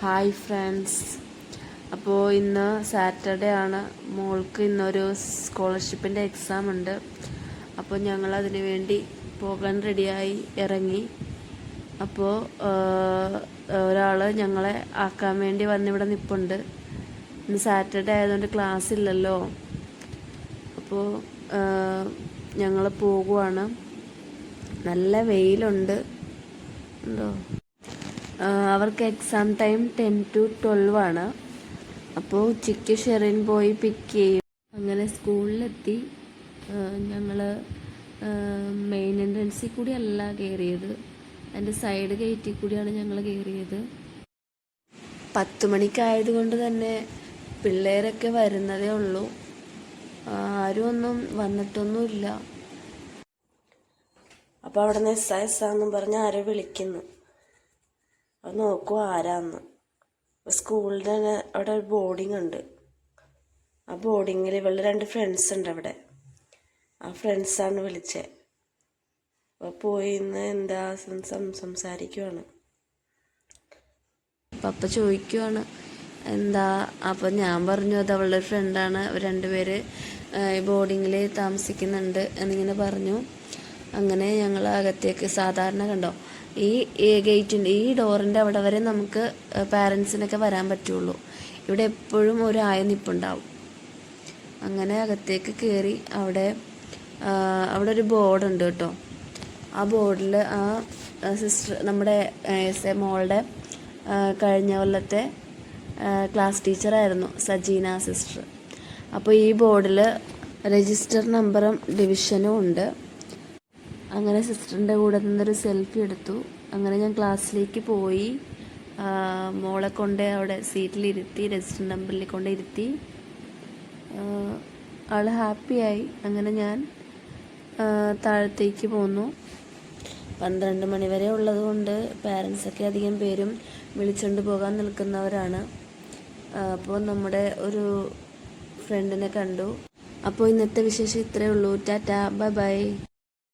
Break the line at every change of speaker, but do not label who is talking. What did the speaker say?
Hi friends. അപ്പോൾ ഇന്ന് Saturday ആണ്. മോൾക്ക് ഇന്നൊരു സ്കോളർഷിപ്പിൻ്റെ എക്സാം ഉണ്ട്. അപ്പോൾ ഞങ്ങൾ അതിന് വേണ്ടി പോകാൻ റെഡിയായി ഇറങ്ങി. അപ്പോൾ ഒരാൾ ഞങ്ങളെ ആക്കാൻ വേണ്ടി വന്നിവിടെ നിൽപ്പുണ്ട്. ഇന്ന് സാറ്റർഡേ ആയതുകൊണ്ട് ക്ലാസ് ഇല്ലല്ലോ. അപ്പോൾ ഞങ്ങൾ പോകുവാണ്. നല്ല വെയിലുണ്ട്. ഉണ്ടോ? അവർക്ക് എക്സാം ടൈം 10 to 12 ആണ്. അപ്പോൾ ഉച്ചയ്ക്ക് ഷെറിൻ പോയി പിക്ക് ചെയ്യും. അങ്ങനെ സ്കൂളിലെത്തി. ഞങ്ങൾ മെയിൻ എൻട്രൻസിൽ കൂടിയല്ല കയറിയത്, അതിൻ്റെ സൈഡ് ഗേറ്റിൽ കൂടിയാണ് ഞങ്ങൾ കയറിയത്. 10 മണിക്കായതുകൊണ്ട് തന്നെ പിള്ളേരൊക്കെ വരുന്നതേ ഉള്ളൂ. ആരും ഒന്നും വന്നിട്ടൊന്നുമില്ല. അപ്പോൾ അവിടെ നിന്ന് എസ്സാന്നും പറഞ്ഞ് ആരോ വിളിക്കുന്നു. അത് നോക്കുക ആരാന്ന്. സ്കൂളിൽ തന്നെ അവിടെ ഒരു ബോർഡിങ് ഉണ്ട്. ആ ബോർഡിങ്ങിൽ ഇവളുടെ 2 ഫ്രണ്ട്സ് ഉണ്ട് അവിടെ. ആ ഫ്രണ്ട്സാണ് വിളിച്ചത്. അപ്പോൾ പോയി ഇന്ന് എന്താ സംസാരിക്കുവാണ്. പപ്പ ചോദിക്കുവാണ് എന്താ. അപ്പം ഞാൻ പറഞ്ഞു അത് അവളുടെ ഒരു ഫ്രണ്ടാണ്, അവർ 2 പേര് ബോർഡിങ്ങിൽ താമസിക്കുന്നുണ്ട് എന്നിങ്ങനെ പറഞ്ഞു. അങ്ങനെ ഞങ്ങൾ അകത്തേക്ക്, സാധാരണ കണ്ടോ ഈ ഗേറ്റിൻ്റെ ഈ ഡോറിൻ്റെ അവിടെ വരെ നമുക്ക് പാരൻസിനൊക്കെ വരാൻ പറ്റുള്ളൂ. ഇവിടെ എപ്പോഴും ഒരു ആയ നിൽപ്പുണ്ടാവും. അങ്ങനെ അകത്തേക്ക് കയറി. അവിടെ ഒരു ബോർഡുണ്ട് കേട്ടോ. ആ ബോർഡിൽ ആ സിസ്റ്റർ, നമ്മുടെ മോളുടെ കഴിഞ്ഞ കൊല്ലത്തെ ക്ലാസ് ടീച്ചറായിരുന്നു സജീന സിസ്റ്റർ. അപ്പോൾ ഈ ബോർഡിൽ രജിസ്റ്റർ നമ്പറും ഡിവിഷനും ഉണ്ട്. അങ്ങനെ സിസ്റ്ററിൻ്റെ കൂടെ നിന്നൊരു സെൽഫി എടുത്തു. അങ്ങനെ ഞാൻ ക്ലാസ്സിലേക്ക് പോയി. മോളെ കൊണ്ട് അവിടെ സീറ്റിലിരുത്തി, രജിസ്റ്റർ നമ്പറിൽ കൊണ്ട് ഇരുത്തി. ആൾ ഹാപ്പിയായി. അങ്ങനെ ഞാൻ താഴത്തേക്ക് പോന്നു. 12 മണി വരെ ഉള്ളതുകൊണ്ട് പാരൻസൊക്കെ അധികം പേരും വിളിച്ചുകൊണ്ട് പോകാൻ നിൽക്കുന്നവരാണ്. അപ്പോൾ നമ്മുടെ ഒരു ഫ്രണ്ടിനെ കണ്ടു. അപ്പോൾ ഇന്നത്തെ വിശേഷം ഇത്രയേ ഉള്ളൂ. Tata, bye bye.